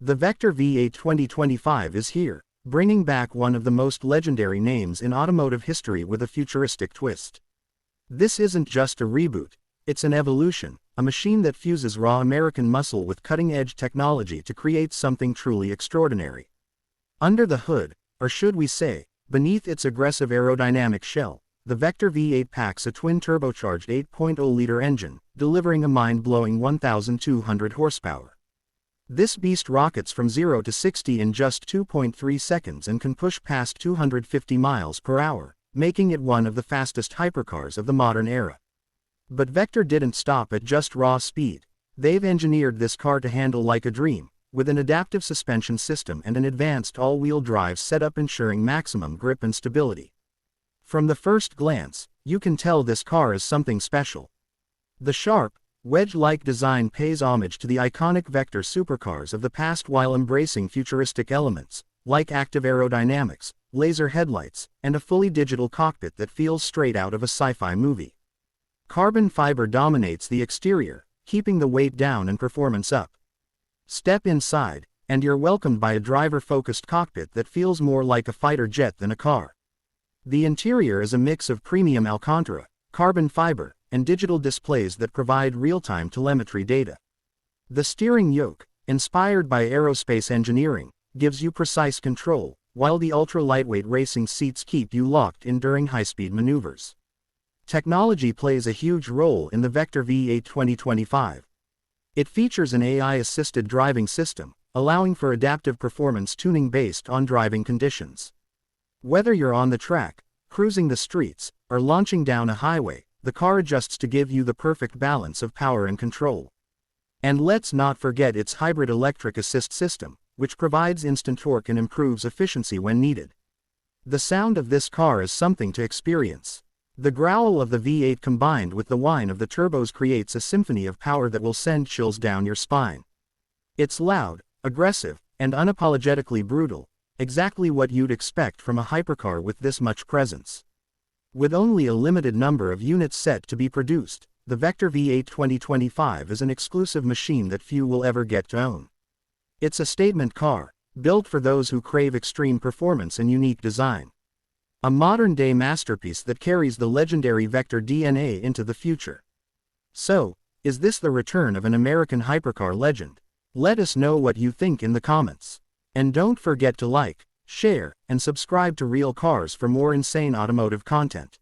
The Vector V8 2025 is here, bringing back one of the most legendary names in automotive history with a futuristic twist. This isn't just a reboot, it's an evolution, a machine that fuses raw American muscle with cutting-edge technology to create something truly extraordinary. Under the hood, or should we say, beneath its aggressive aerodynamic shell, the Vector V8 packs a twin-turbocharged 8.0-liter engine, delivering a mind-blowing 1,200 horsepower. This beast rockets from 0 to 60 in just 2.3 seconds and can push past 250 miles per hour, making it one of the fastest hypercars of the modern era. But Vector didn't stop at just raw speed. They've engineered this car to handle like a dream, with an adaptive suspension system and an advanced all-wheel drive setup ensuring maximum grip and stability. From the first glance, you can tell this car is something special. The sharp, wedge-like design pays homage to the iconic Vector supercars of the past while embracing futuristic elements, like active aerodynamics, laser headlights, and a fully digital cockpit that feels straight out of a sci-fi movie. Carbon fiber dominates the exterior, keeping the weight down and performance up. Step inside, and you're welcomed by a driver-focused cockpit that feels more like a fighter jet than a car. The interior is a mix of premium Alcantara, carbon fiber, and digital displays that provide real-time telemetry data. The steering yoke, inspired by aerospace engineering, gives you precise control, while the ultra-lightweight racing seats keep you locked in during high-speed maneuvers. Technology plays a huge role in the Vector V8 2025. It features an AI-assisted driving system, allowing for adaptive performance tuning based on driving conditions. Whether you're on the track, cruising the streets, or launching down a highway, the car adjusts to give you the perfect balance of power and control. And let's not forget its hybrid electric assist system, which provides instant torque and improves efficiency when needed. The sound of this car is something to experience. The growl of the V8 combined with the whine of the turbos creates a symphony of power that will send chills down your spine. It's loud, aggressive, and unapologetically brutal, exactly what you'd expect from a hypercar with this much presence. With only a limited number of units set to be produced, the Vector V8 2025 is an exclusive machine that few will ever get to own. It's a statement car, built for those who crave extreme performance and unique design. A modern-day masterpiece that carries the legendary Vector DNA into the future. So, is this the return of an American hypercar legend? Let us know what you think in the comments. And don't forget to like, share, and subscribe to Real Cars for more insane automotive content.